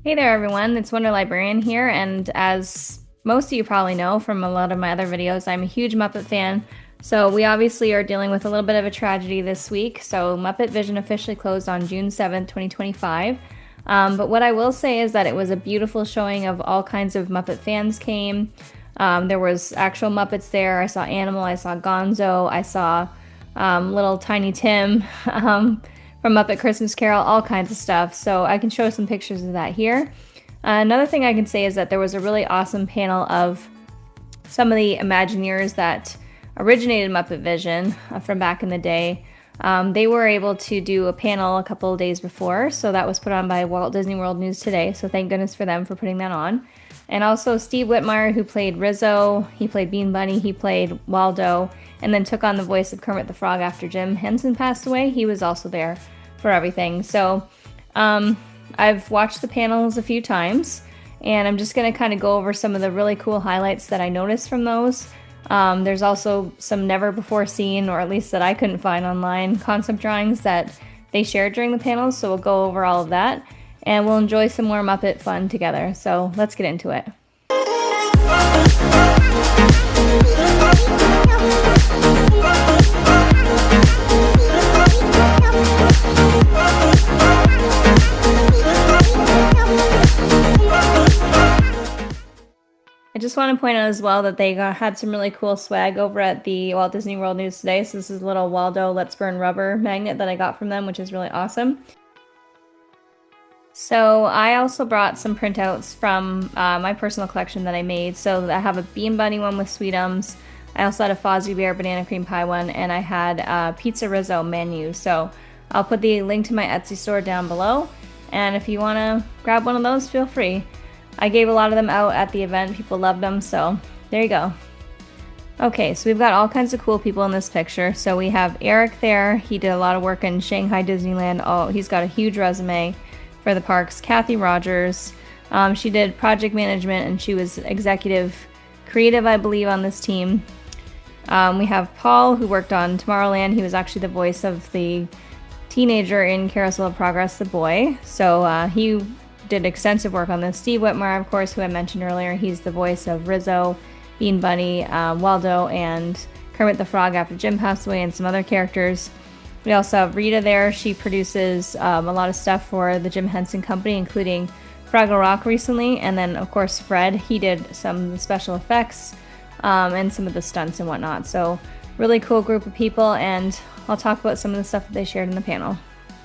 Hey there everyone, it's Wonder Librarian here, and as most of you probably know from a lot of my other videos, I'm a huge Muppet fan. So we obviously are dealing with a little bit of a tragedy this week. So MuppetVision officially closed on June 7th, 2025. But what I will say is that it was a beautiful showing of all kinds of Muppet fans came. There was actual Muppets there. I saw Animal, I saw Gonzo, I saw little Tiny Tim. From Muppet Christmas Carol, all kinds of stuff. So I can show some pictures of that here. Another thing I can say is that there was a really awesome panel of some of the Imagineers that originated MuppetVision from back in the day. They were able to do a panel a couple of days before, so that was put on by Walt Disney World News Today, so thank goodness for them for putting that on. And also Steve Whitmire, who played Rizzo, he played Bean Bunny, he played Waldo, and then took on the voice of Kermit the Frog after Jim Henson passed away. He was also there for everything. So I've watched the panels a few times, and I'm just going to kind of go over some of the really cool highlights that I noticed from those. There's also some never before seen, or at least that I couldn't find online, concept drawings that they shared during the panels, so we'll go over all of that, and we'll enjoy some more Muppet fun together. So let's get into it. I just want to point out as well that they had some really cool swag over at the Walt Disney World News Today. So this is a little Waldo Let's Burn Rubber magnet that I got from them, which is really awesome. So I also brought some printouts from my personal collection that I made. So I have a Bean Bunny one with Sweetums. I also had a Fozzie Bear Banana Cream Pie one, and I had a Pizza Rizzo menu. So I'll put the link to my Etsy store down below. And if you want to grab one of those, feel free. I gave a lot of them out at the event. People loved them, so there you go. Okay, so we've got all kinds of cool people in this picture. So we have Eric there. He did a lot of work in Shanghai Disneyland. Oh, he's got a huge resume for the parks. Kathy Rogers. She did project management, and she was executive creative, I believe, on this team. We have Paul, who worked on Tomorrowland. He was actually the voice of the teenager in Carousel of Progress, the boy. So he did extensive work on this. Steve Whitmire, of course, who I mentioned earlier, he's the voice of Rizzo, Bean Bunny, Waldo, and Kermit the Frog after Jim passed away, and some other characters. We also have Rita there. She produces a lot of stuff for the Jim Henson Company, including Fraggle Rock recently, and then, of course, Fred. He did some of the special effects and some of the stunts and whatnot. So really cool group of people, and I'll talk about some of the stuff that they shared in the panel.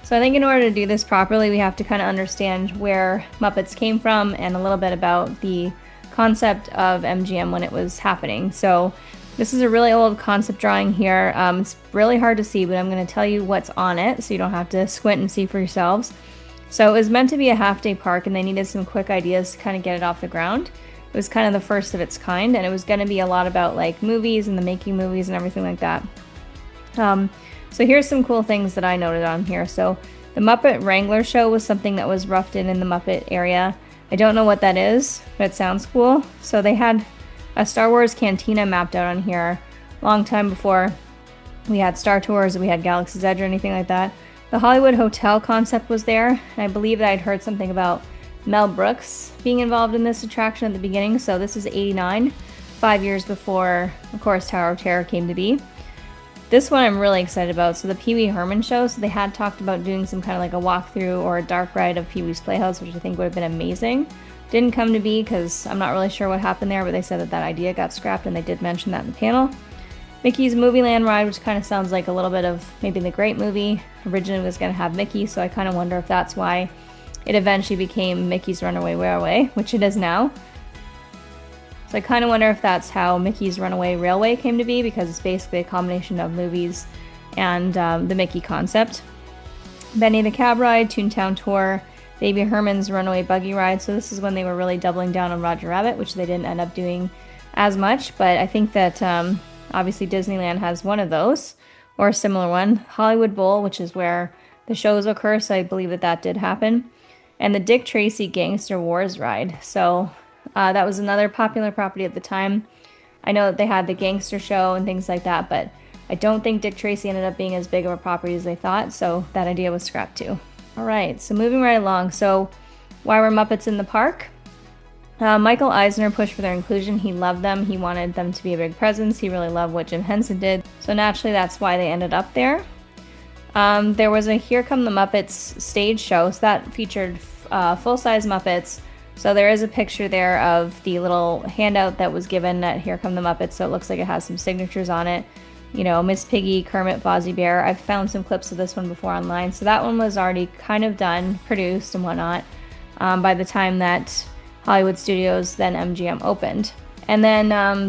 So I think in order to do this properly, we have to kind of understand where Muppets came from and a little bit about the concept of MGM when it was happening. So this is a really old concept drawing here. It's really hard to see, but I'm going to tell you what's on it so you don't have to squint and see for yourselves. So it was meant to be a half-day park, and they needed some quick ideas to kind of get it off the ground. It was kind of the first of its kind, and it was going to be a lot about like movies and the making movies and everything like that. So here's some cool things that I noted on here. So the Muppet Wrangler show was something that was roughed in the Muppet area. I don't know what that is, but it sounds cool. So they had a Star Wars cantina mapped out on here a long time before we had Star Tours or we had Galaxy's Edge or anything like that. The Hollywood Hotel concept was there, and I believe that I'd heard something about Mel Brooks being involved in this attraction at the beginning. So this is '89, 5 years before, of course, Tower of Terror came to be. This one I'm really excited about. So the Pee Wee Herman show, so they had talked about doing some kind of like a walkthrough or a dark ride of Pee Wee's Playhouse, which I think would have been amazing. Didn't come to be because I'm not really sure what happened there, but they said that that idea got scrapped, and they did mention that in the panel. Mickey's Movie Land ride, which kind of sounds like a little bit of maybe the Great Movie. Originally was going to have Mickey, so I kind of wonder if that's why it eventually became Mickey's Runaway Railway, which it is now. So I kind of wonder if that's how Mickey's Runaway Railway came to be, because it's basically a combination of movies and the Mickey concept. Benny the Cab Ride, Toontown Tour, Baby Herman's Runaway Buggy Ride. So this is when they were really doubling down on Roger Rabbit, which they didn't end up doing as much. But I think that obviously Disneyland has one of those, or a similar one. Hollywood Bowl, which is where the shows occur, so I believe that that did happen. And the Dick Tracy Gangster Wars Ride. So that was another popular property at the time. I know that they had the Gangster Show and things like that, but I don't think Dick Tracy ended up being as big of a property as they thought, so that idea was scrapped too. Alright, so moving right along. So Why were Muppets in the park? Michael Eisner pushed for their inclusion. He loved them. He wanted them to be a big presence. He really loved what Jim Henson did. So naturally, that's why they ended up there. There was a Here Come the Muppets stage show, so that featured full-size Muppets. So there is a picture there of the little handout that was given at Here Come the Muppets, so it looks like it has some signatures on it. You know, Miss Piggy, Kermit, Fozzie Bear. I've found some clips of this one before online, so that one was already kind of done, produced and whatnot, by the time that Hollywood Studios, then MGM, opened. And then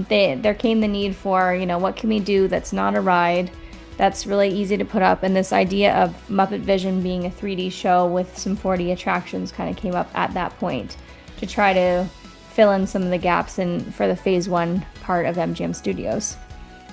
there came the need for, you know, what can we do that's not a ride, that's really easy to put up, and this idea of MuppetVision being a 3D show with some 4D attractions kind of came up at that point to try to fill in some of the gaps for the Phase 1 part of MGM Studios.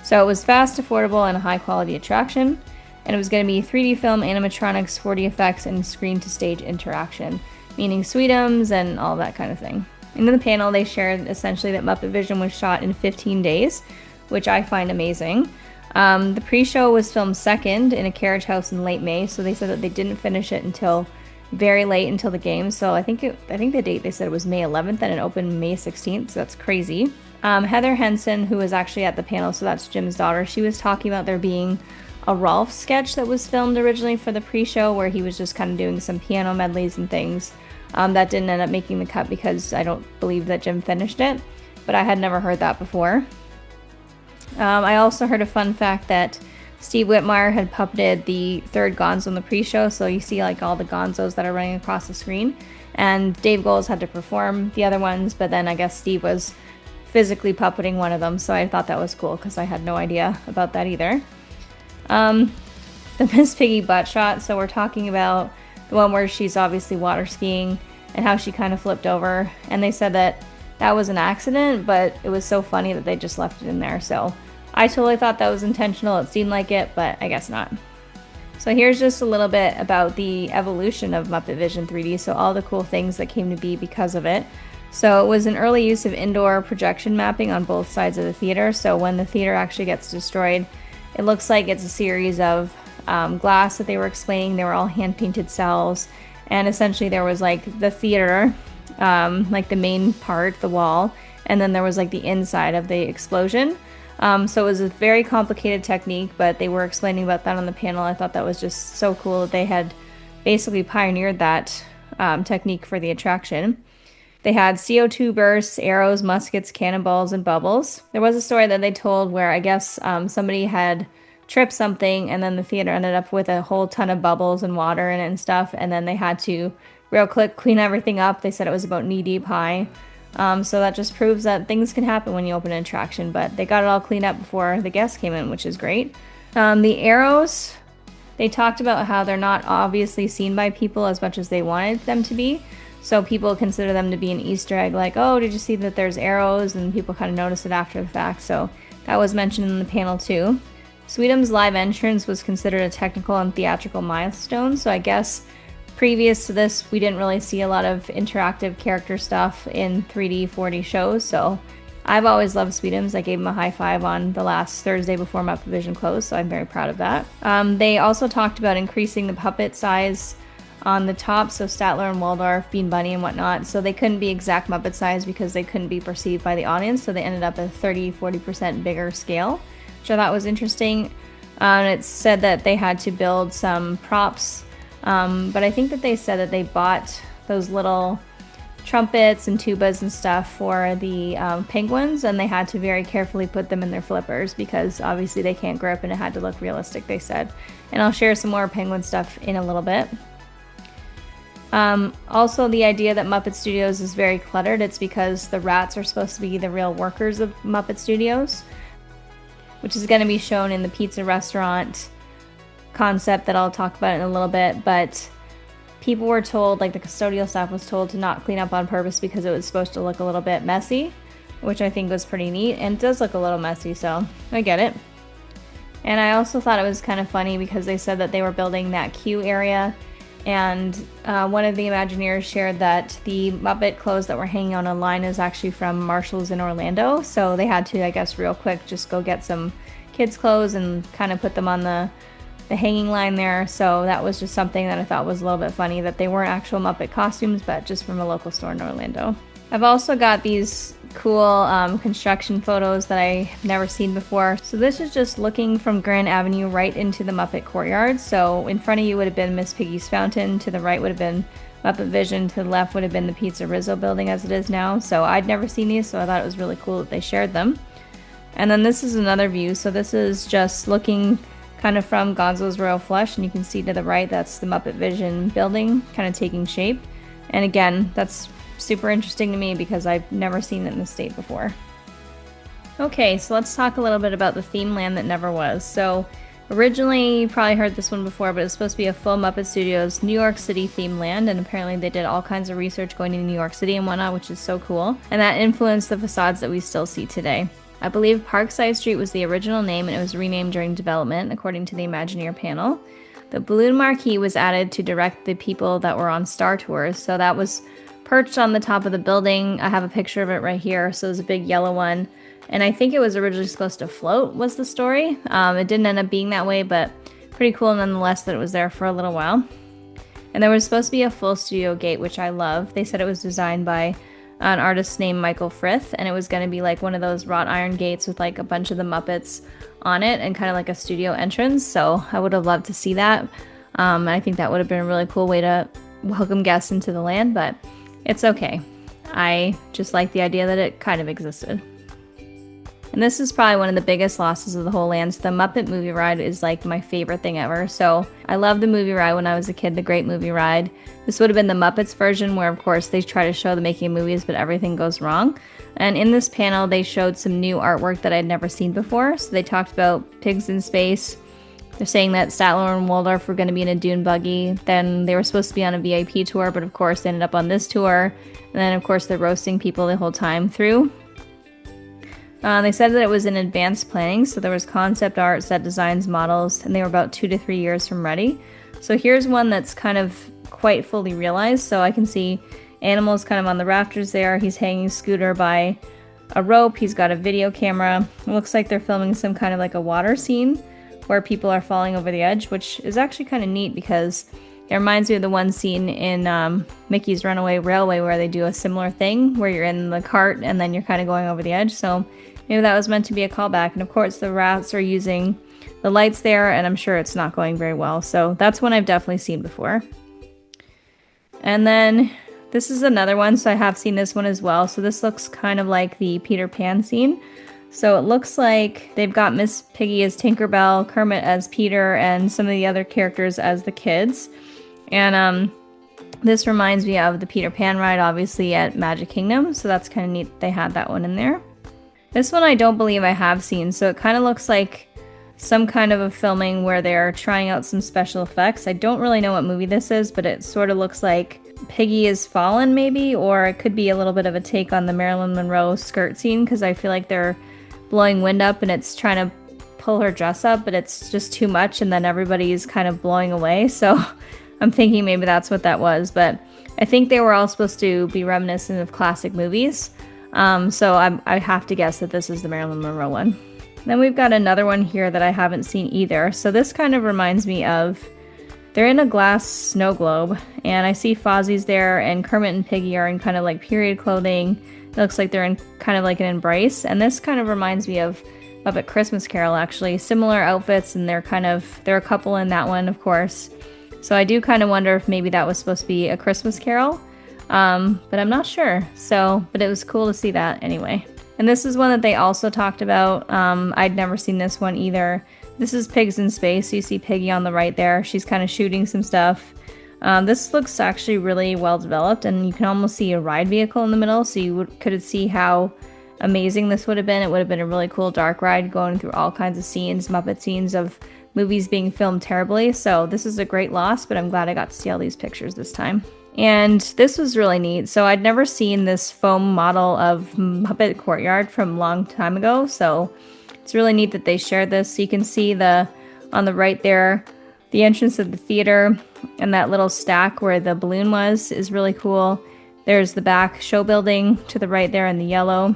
So it was fast, affordable, and a high-quality attraction, and it was going to be 3D film, animatronics, 4D effects, and screen-to-stage interaction, meaning Sweetums and all that kind of thing. And in the panel, they shared essentially that MuppetVision was shot in 15 days, which I find amazing. The pre-show was filmed second in a carriage house in late May, so they said that they didn't finish it until very late until the game. So I think the date they said was May 11th, and it opened May 16th, so that's crazy. Heather Henson, who was actually at the panel, so that's Jim's daughter, she was talking about there being a Rolf sketch that was filmed originally for the pre-show where he was just kind of doing some piano medleys and things. That didn't end up making the cut because I don't believe that Jim finished it, but I had never heard that before. I also heard a fun fact that Steve Whitmire had puppeted the third Gonzo in the pre-show, so you see like all the Gonzos that are running across the screen, and Dave Goelz had to perform the other ones, but then I guess Steve was physically puppeting one of them, so I thought that was cool because I had no idea about that either. The Miss Piggy butt shot, so we're talking about the one where she's obviously water skiing and how she kind of flipped over, and they said that was an accident, but it was so funny that they just left it in there. So I totally thought that was intentional. It seemed like it, but I guess not. So here's just a little bit about the evolution of MuppetVision 3D, so all the cool things that came to be because of it. So it was an early use of indoor projection mapping on both sides of the theater, so when the theater actually gets destroyed, it looks like it's a series of glass that they were explaining. They were all hand-painted cells, and essentially there was like the theater, like the main part, the wall, and then there was like the inside of the explosion. So it was a very complicated technique, but they were explaining about that on the panel. I thought that was just so cool that they had basically pioneered that technique for the attraction. They had CO2 bursts, arrows, muskets, cannonballs, and bubbles. There was a story that they told where I guess somebody had tripped something, and then the theater ended up with a whole ton of bubbles and water in it and stuff, and then they had to real quick clean everything up. They said it was about knee-deep high. So that just proves that things can happen when you open an attraction, but they got it all cleaned up before the guests came in, which is great. The arrows, they talked about how they're not obviously seen by people as much as they wanted them to be. So people consider them to be an Easter egg, like, oh, did you see that there's arrows? And people kind of notice it after the fact. So that was mentioned in the panel too. Sweetum's live entrance was considered a technical and theatrical milestone. So I guess previous to this, we didn't really see a lot of interactive character stuff in 3D, 4D shows. So I've always loved Sweetums. I gave him a high five on the last Thursday before MuppetVision closed, so I'm very proud of that. They also talked about increasing the puppet size on the top, so Statler and Waldorf, Bean Bunny and whatnot, so they couldn't be exact Muppet size because they couldn't be perceived by the audience, so they ended up at 30-40% bigger scale, which I thought was interesting. It said that they had to build some props, but I think that they said that they bought those little trumpets and tubas and stuff for the penguins, and they had to very carefully put them in their flippers because obviously they can't grip and it had to look realistic, they said. And I'll share some more penguin stuff in a little bit. Also, the idea that Muppet Studios is very cluttered, it's because the rats are supposed to be the real workers of Muppet Studios, which is going to be shown in the pizza restaurant concept that I'll talk about in a little bit, but people were told, like the custodial staff was told, to not clean up on purpose because it was supposed to look a little bit messy, which I think was pretty neat, and it does look a little messy, so I get it. And I also thought it was kind of funny because they said that they were building that queue area, and one of the Imagineers shared that the Muppet clothes that were hanging on a line is actually from Marshall's in Orlando, so they had to, I guess, real quick just go get some kids' clothes and kind of put them on the the hanging line there. So that was just something that I thought was a little bit funny, that they weren't actual Muppet costumes, but just from a local store in Orlando. I've also got these cool construction photos that I've never seen before. So this is just looking from Grand Avenue right into the Muppet courtyard. So in front of you would have been Miss Piggy's fountain, to the right would have been MuppetVision, to the left would have been the Pizza Rizzo building as it is now. So I'd never seen these, so I thought it was really cool that they shared them. And then this is another view. So this is just looking kind of from Gonzo's Royal Flush, and you can see to the right, that's the MuppetVision building kind of taking shape. And again, that's super interesting to me because I've never seen it in the state before. Okay, so let's talk a little bit about the theme land that never was. So originally, you probably heard this one before, but it's supposed to be a full Muppet Studios New York City theme land, and apparently they did all kinds of research going to New York City and whatnot, which is so cool. And that influenced the facades that we still see today. I believe Parkside Street was the original name, and it was renamed during development, according to the Imagineer panel. The balloon marquee was added to direct the people that were on Star Tours, so that was perched on the top of the building. I have a picture of it right here, so it was a big yellow one, and I think it was originally supposed to float, was the story. It didn't end up being that way, but pretty cool nonetheless that it was there for a little while. And there was supposed to be a full studio gate, which I love. They said it was designed by an artist named Michael Frith, and it was going to be like one of those wrought iron gates with like a bunch of the Muppets on it and kind of like a studio entrance. So I would have loved to see that. I think that would have been a really cool way to welcome guests into the land, but it's okay. I just like the idea that it kind of existed. And this is probably one of the biggest losses of the whole land. So the Muppet movie ride is like my favorite thing ever. So I loved the movie ride when I was a kid, the Great Movie Ride. This would have been the Muppets version where, of course, they try to show the making of movies, but everything goes wrong. And in this panel, they showed some new artwork that I'd never seen before. So they talked about pigs in space. They're saying that Statler and Waldorf were going to be in a dune buggy. Then they were supposed to be on a VIP tour, but of course they ended up on this tour. And then, of course, they're roasting people the whole time through. They said that it was in advanced planning, so there was concept art, set designs, models, and they were about 2 to 3 years from ready. So here's one that's kind of quite fully realized. So I can see animals kind of on the rafters there. He's hanging Scooter by a rope. He's got a video camera. It looks like they're filming some kind of like a water scene where people are falling over the edge, which is actually kind of neat because it reminds me of the one scene in Mickey's Runaway Railway where they do a similar thing where you're in the cart and then you're kind of going over the edge. So maybe that was meant to be a callback. And of course the rats are using the lights there, and I'm sure it's not going very well. So that's one I've definitely seen before. And then this is another one, so I have seen this one as well. So this looks kind of like the Peter Pan scene. So it looks like they've got Miss Piggy as Tinkerbell, Kermit as Peter, and some of the other characters as the kids. And this reminds me of the Peter Pan ride, obviously, at Magic Kingdom. So that's kind of neat that they had that one in there. This one I don't believe I have seen. So it kind of looks like some kind of a filming where they're trying out some special effects. I don't really know what movie this is, but it sort of looks like Piggy is fallen maybe, or it could be a little bit of a take on the Marilyn Monroe skirt scene because I feel like they're blowing wind up and it's trying to pull her dress up, but it's just too much and then everybody's kind of blowing away. So I'm thinking maybe that's what that was, but I think they were all supposed to be reminiscent of classic movies. So I have to guess that this is the Marilyn Monroe one. Then we've got another one here that I haven't seen either. So this kind of reminds me of, they're in a glass snow globe, and I see Fozzie's there, and Kermit and Piggy are in kind of like period clothing. It looks like they're in kind of like an embrace, and this kind of reminds me of Muppet Christmas Carol, actually. Similar outfits, and they're a couple in that one, of course. So I do kind of wonder if maybe that was supposed to be a Christmas Carol, but I'm not sure. So, but it was cool to see that anyway. And this is one that they also talked about. I'd never seen this one either. This is Pigs in Space. You see Piggy on the right there. She's kind of shooting some stuff. This looks actually really well developed, and you can almost see a ride vehicle in the middle, so you could see how amazing this would have been. It would have been a really cool dark ride going through all kinds of scenes, Muppet scenes of movies being filmed terribly. So this is a great loss, but I'm glad I got to see all these pictures this time. And this was really neat. So I'd never seen this foam model of Muppet Courtyard from a long time ago. So it's really neat that they shared this. So you can see on the right there, the entrance of the theater and that little stack where the balloon was is really cool. There's the back show building to the right there in the yellow.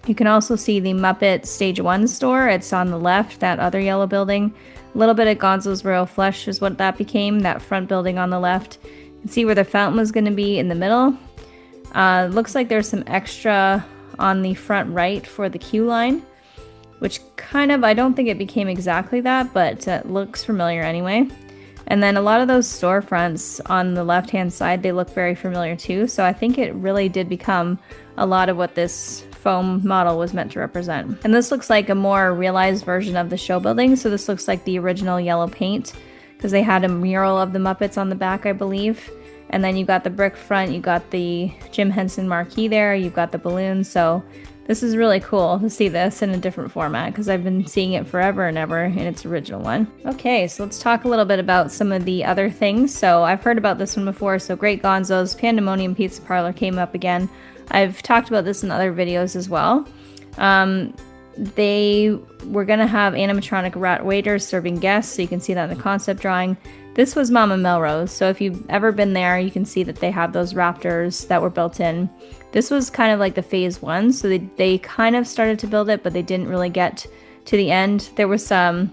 You can also see the Muppet Stage 1 store. It's on the left, that other yellow building. A little bit of Gonzo's Royal Flush is what that became, that front building on the left. You can see where the fountain was going to be in the middle. Looks like there's some extra on the front right for the queue line, which kind of, I don't think it became exactly that, but it looks familiar anyway. And then a lot of those storefronts on the left-hand side, they look very familiar too. So I think it really did become a lot of what this foam model was meant to represent. And this looks like a more realized version of the show building. So this looks like the original yellow paint because they had a mural of the Muppets on the back, I believe. And then you got the brick front, you got the Jim Henson marquee there, you've got the balloons. So this is really cool to see this in a different format because I've been seeing it forever and ever in its original one. Okay, so let's talk a little bit about some of the other things. So I've heard about this one before. So Great Gonzo's Pandemonium Pizza Parlor came up again. I've talked about this in other videos as well. They were going to have animatronic rat waiters serving guests, so you can see that in the concept drawing. This was Mama Melrose, so if you've ever been there, you can see that they have those raptors that were built in. This was kind of like the phase one, so they kind of started to build it, but they didn't really get to the end. There was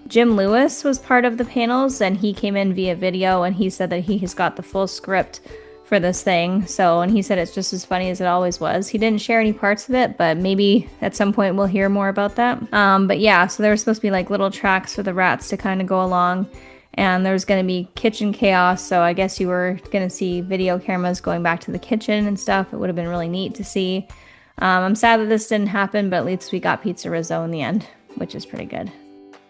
Jim Lewis was part of the panels, and he came in via video, and he said that he has got the full script for this thing. So, and he said it's just as funny as it always was. He didn't share any parts of it, but maybe at some point we'll hear more about that. But yeah, so there was supposed to be like little tracks for the rats to kind of go along. And there's going to be kitchen chaos, so I guess you were going to see video cameras going back to the kitchen and stuff. It would have been really neat to see. I'm sad that this didn't happen, but at least we got Pizza Rizzo in the end, which is pretty good.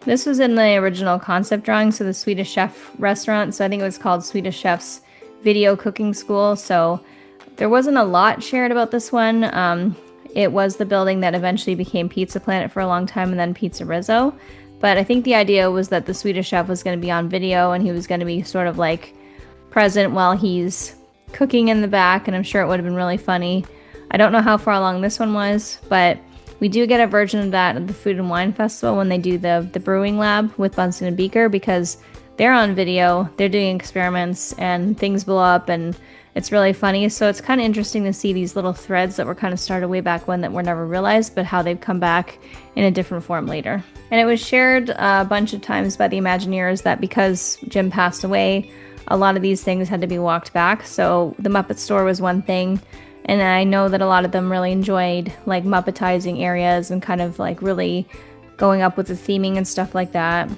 This was in the original concept drawing, so the Swedish Chef restaurant, so I think it was called Swedish Chef's Video Cooking School, so there wasn't a lot shared about this one. It was the building that eventually became Pizza Planet for a long time and then Pizza Rizzo. But I think the idea was that the Swedish chef was going to be on video and he was going to be sort of like present while he's cooking in the back, and I'm sure it would have been really funny. I don't know how far along this one was, but we do get a version of that at the Food and Wine Festival when they do the brewing lab with Bunsen and Beaker, because they're on video, they're doing experiments, and things blow up, and it's really funny. So it's kind of interesting to see these little threads that were kind of started way back when that were never realized, but how they've come back in a different form later. And it was shared a bunch of times by the Imagineers that because Jim passed away, a lot of these things had to be walked back. So the Muppet store was one thing, and I know that a lot of them really enjoyed like Muppetizing areas and kind of like really going up with the theming and stuff like that.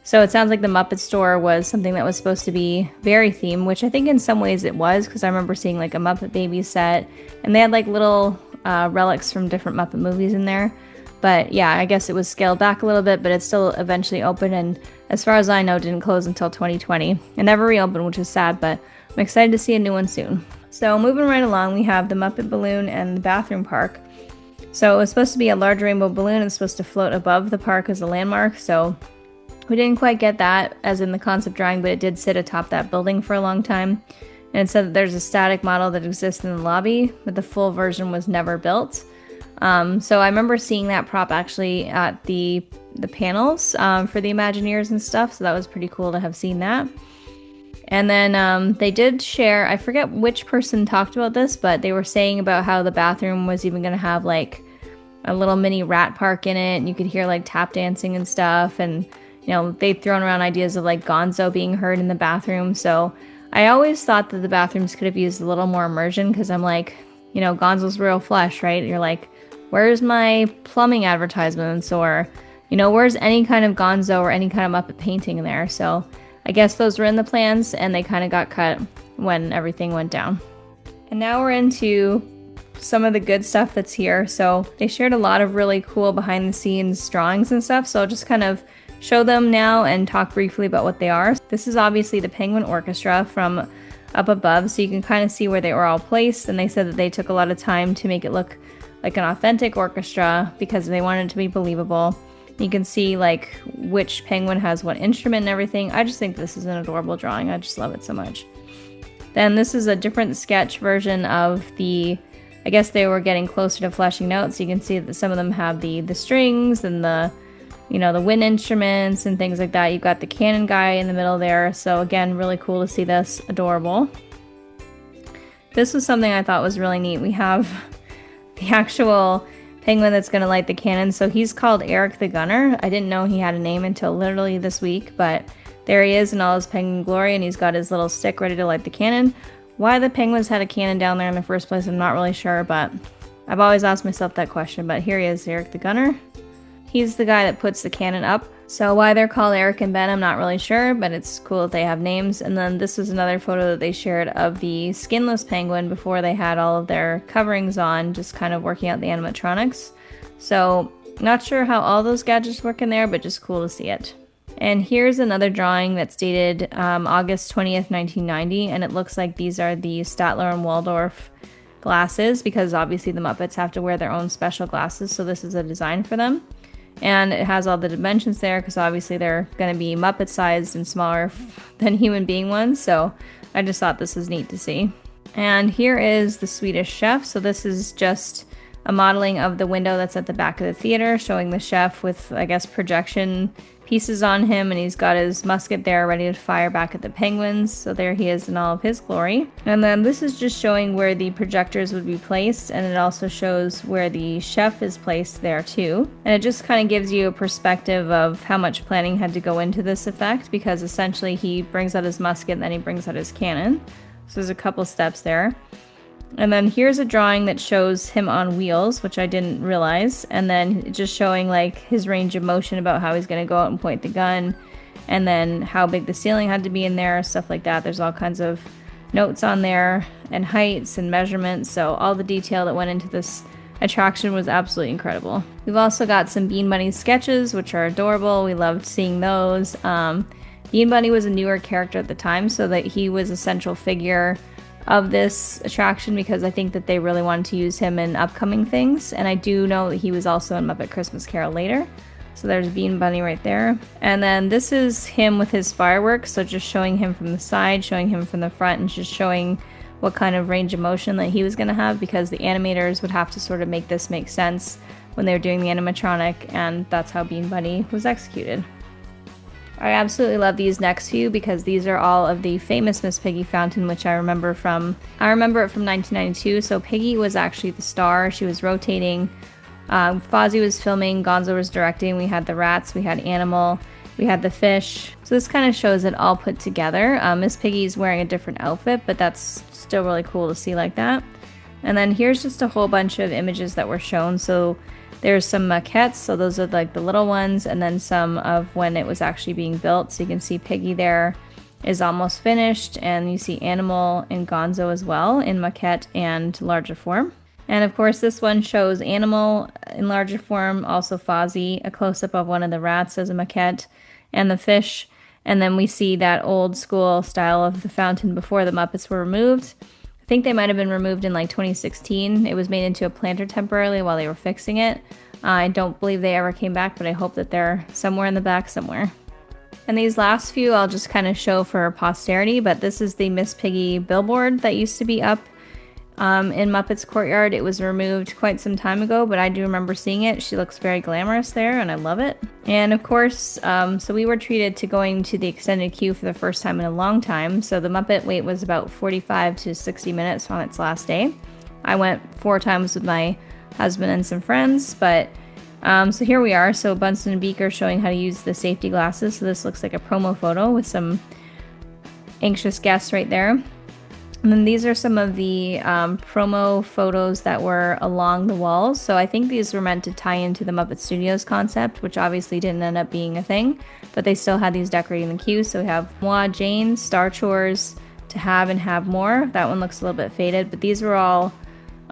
So it sounds like the Muppet store was something that was supposed to be very themed, which I think in some ways it was, because I remember seeing like a Muppet Baby set, and they had like little relics from different Muppet movies in there. But yeah, I guess it was scaled back a little bit, but it still eventually opened, and as far as I know, didn't close until 2020. It never reopened, which is sad, but I'm excited to see a new one soon. So moving right along, we have the Muppet Balloon and the Bathroom Park. So it was supposed to be a large rainbow balloon and supposed to float above the park as a landmark, so we didn't quite get that as in the concept drawing, but it did sit atop that building for a long time. And it said that there's a static model that exists in the lobby, but the full version was never built. So I remember seeing that prop actually at the panels for the Imagineers and stuff, so that was pretty cool to have seen that. And then they did share, I forget which person talked about this, but they were saying about how the bathroom was even going to have like a little mini rat park in it, and you could hear like tap dancing and stuff, and you know, they'd thrown around ideas of like Gonzo being heard in the bathroom. So I always thought that the bathrooms could have used a little more immersion, because I'm like, you know, Gonzo's Royal Flush, right? You're like, where's my plumbing advertisements, or, you know, where's any kind of Gonzo or any kind of Muppet painting in there? So I guess those were in the plans, and they kind of got cut when everything went down. And now we're into some of the good stuff that's here. So they shared a lot of really cool behind the scenes drawings and stuff, so I'll just kind of show them now and talk briefly about what they are. This is obviously the Penguin Orchestra from up above, so you can kind of see where they were all placed, and they said that they took a lot of time to make it look like an authentic orchestra because they wanted it to be believable. You can see like which penguin has what instrument and everything. I just think this is an adorable drawing. I just love it so much. Then this is a different sketch version of the, I guess they were getting closer to fleshing out, so you can see that some of them have the strings and the, you know, the wind instruments and things like that. You've got the cannon guy in the middle there. So again, really cool to see this. Adorable. This was something I thought was really neat. We have the actual penguin that's going to light the cannon. So he's called Eric the Gunner. I didn't know he had a name until literally this week, but there he is in all his penguin glory, and he's got his little stick ready to light the cannon. Why the penguins had a cannon down there in the first place, I'm not really sure, but I've always asked myself that question. But here he is, Eric the Gunner. He's the guy that puts the cannon up. So why they're called Eric and Ben, I'm not really sure, but it's cool that they have names. And then this was another photo that they shared of the skinless penguin before they had all of their coverings on, just kind of working out the animatronics. So not sure how all those gadgets work in there, but just cool to see it. And here's another drawing that's dated August 20th, 1990, and it looks like these are the Statler and Waldorf glasses, because obviously the Muppets have to wear their own special glasses, so this is a design for them. And it has all the dimensions there, because obviously they're going to be Muppet sized and smaller than human being ones, so I just thought this was neat to see. And here is the Swedish chef. So this is just a modeling of the window that's at the back of the theater, showing the chef with, I guess, projection pieces on him, and he's got his musket there ready to fire back at the penguins. So there he is in all of his glory. And then this is just showing where the projectors would be placed, and it also shows where the chef is placed there too. And it just kind of gives you a perspective of how much planning had to go into this effect, because essentially he brings out his musket and then he brings out his cannon. So there's a couple steps there. And then here's a drawing that shows him on wheels, which I didn't realize. And then just showing like his range of motion about how he's going to go out and point the gun. And then how big the ceiling had to be in there, stuff like that. There's all kinds of notes on there and heights and measurements. So all the detail that went into this attraction was absolutely incredible. We've also got some Bean Bunny sketches, which are adorable. We loved seeing those. Bean Bunny was a newer character at the time, so that he was a central figure of this attraction, because I think that they really wanted to use him in upcoming things. And I do know that he was also in Muppet Christmas Carol later. So there's Bean Bunny right there. And then this is him with his fireworks, so just showing him from the side, showing him from the front, and just showing what kind of range of motion that he was going to have, because the animators would have to sort of make this make sense when they were doing the animatronic, and that's how Bean Bunny was executed. I absolutely love these next few, because these are all of the famous Miss Piggy fountain, which I remember it from 1992. So Piggy was actually the star. She was rotating. Fozzie was filming. Gonzo was directing. We had the rats. We had Animal. We had the fish. So this kind of shows it all put together. Miss Piggy's wearing a different outfit, but that's still really cool to see like that. And then here's just a whole bunch of images that were shown. So there's some maquettes, so those are like the little ones, and then some of when it was actually being built. So you can see Piggy there is almost finished, and you see Animal and Gonzo as well in maquette and larger form. And of course this one shows Animal in larger form, also Fozzie, a close-up of one of the rats as a maquette, and the fish. And then we see that old school style of the fountain before the Muppets were removed. I think they might have been removed in like 2016. It was made into a planter temporarily while they were fixing it. I don't believe they ever came back, but I hope that they're somewhere in the back somewhere. And these last few I'll just kind of show for posterity, but this is the Miss Piggy billboard that used to be up in Muppet's Courtyard. It was removed quite some time ago, but I do remember seeing it. She looks very glamorous there, and I love it. And of course, so we were treated to going to the extended queue for the first time in a long time. So the Muppet wait was about 45 to 60 minutes on its last day. I went 4 times with my husband and some friends, but so here we are. So Bunsen and Beaker showing how to use the safety glasses. So this looks like a promo photo with some anxious guests right there. And then these are some of the promo photos that were along the walls. So I think these were meant to tie into the Muppet Studios concept, which obviously didn't end up being a thing, but they still had these decorating the queue. So we have Moi, Jane, Star Chores, To Have and Have More. That one looks a little bit faded, but these were all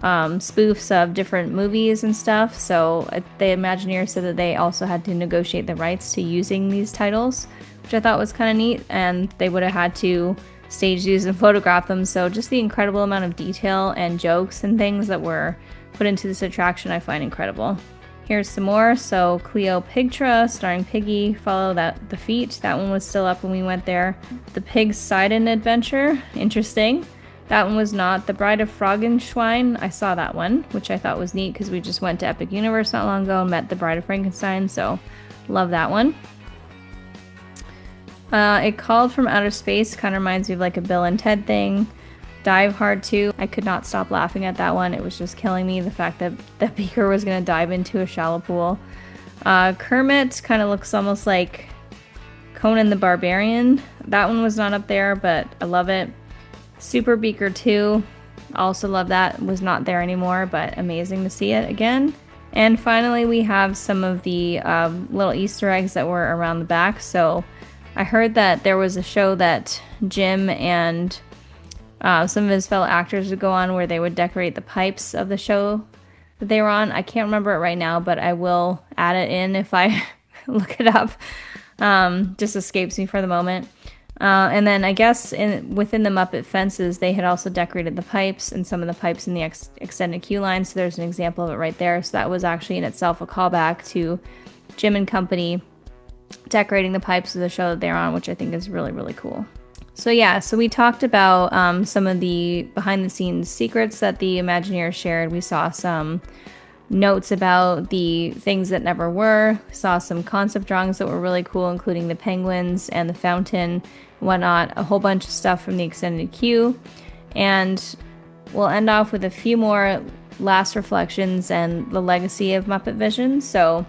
spoofs of different movies and stuff. So the Imagineer said that they also had to negotiate the rights to using these titles, which I thought was kind of neat, and they would have had to stage these and photograph them. So just the incredible amount of detail and jokes and things that were put into this attraction I find incredible. Here's some more. So Cleo Pigtra starring Piggy, follow that the feet. That one was still up when we went there. The Pig's Sidon Adventure, interesting. That one was not. The Bride of Frankenschwein, I saw that one, which I thought was neat because we just went to Epic Universe not long ago and met the Bride of Frankenstein, so love that one. It Called from Outer Space, kind of reminds me of like a Bill and Ted thing. Dive Hard 2. I could not stop laughing at that one. It was just killing me, the fact that that Beaker was going to dive into a shallow pool. Kermit kind of looks almost like Conan the Barbarian. That one was not up there, but I love it. Super Beaker 2. Also love that. Was not there anymore, but amazing to see it again. And finally, we have some of the little Easter eggs that were around the back. So I heard that there was a show that Jim and some of his fellow actors would go on where they would decorate the pipes of the show that they were on. I can't remember it right now, but I will add it in if I look it up. Just escapes me for the moment. And then I guess within the Muppet fences, they had also decorated the pipes and some of the pipes in the extended queue line. So there's an example of it right there. So that was actually in itself a callback to Jim and company decorating the pipes of the show that they're on, which I think is really, really cool. So yeah, so we talked about some of the behind the scenes secrets that the Imagineers shared. We saw some notes about the things that never were. We saw some concept drawings that were really cool, including the penguins and the fountain and whatnot. A whole bunch of stuff from the extended queue. And we'll end off with a few more last reflections and the legacy of MuppetVision. So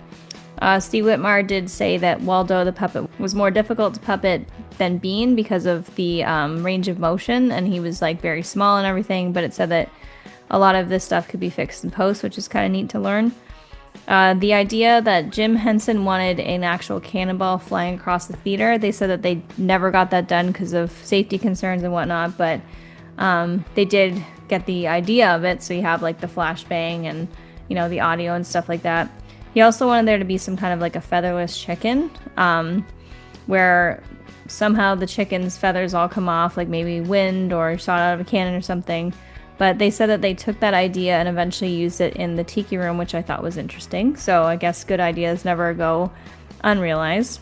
Steve Whitmire did say that Waldo the puppet was more difficult to puppet than Bean because of the range of motion, and he was like very small and everything, but it said that a lot of this stuff could be fixed in post, which is kind of neat to learn. The idea that Jim Henson wanted an actual cannonball flying across the theater, they said that they never got that done because of safety concerns and whatnot, but they did get the idea of it, so you have like the flashbang and, you know, the audio and stuff like that. He also wanted there to be some kind of like a featherless chicken, where somehow the chicken's feathers all come off, like maybe wind or shot out of a cannon or something. But they said that they took that idea and eventually used it in the Tiki Room, which I thought was interesting. So I guess good ideas never go unrealized.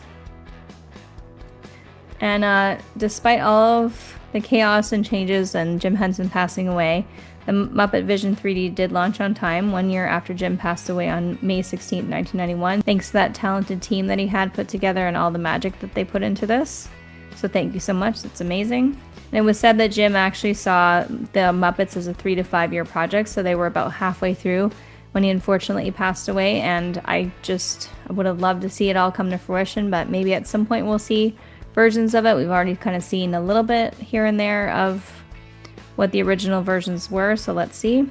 And despite all of the chaos and changes and Jim Henson passing away, the MuppetVision 3D did launch on time 1 year after Jim passed away on May 16, 1991, thanks to that talented team that he had put together and all the magic that they put into this. So thank you so much, that's amazing. And it was said that Jim actually saw the Muppets as a 3 to 5 year project, so they were about halfway through when he unfortunately passed away, and I would have loved to see it all come to fruition, but maybe at some point we'll see versions of it. We've already kind of seen a little bit here and there of what the original versions were, so let's see.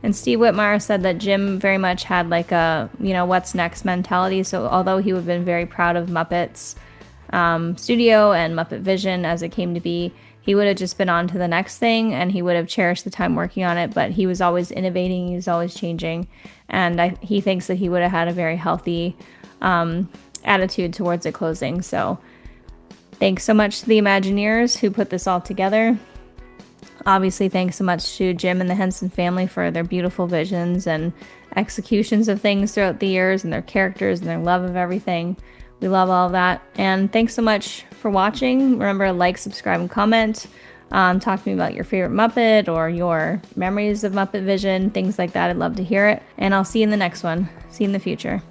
And Steve Whitmire said that Jim very much had like a, you know, what's next mentality, so although he would have been very proud of Muppets Studio and MuppetVision as it came to be, he would have just been on to the next thing, and he would have cherished the time working on it, but he was always innovating, he was always changing, and he thinks that he would have had a very healthy attitude towards it closing. So thanks so much to the Imagineers who put this all together. Obviously, thanks so much to Jim and the Henson family for their beautiful visions and executions of things throughout the years, and their characters and their love of everything. We love all of that. And thanks so much for watching. Remember to like, subscribe, and comment. Talk to me about your favorite Muppet or your memories of MuppetVision, things like that. I'd love to hear it. And I'll see you in the next one. See you in the future.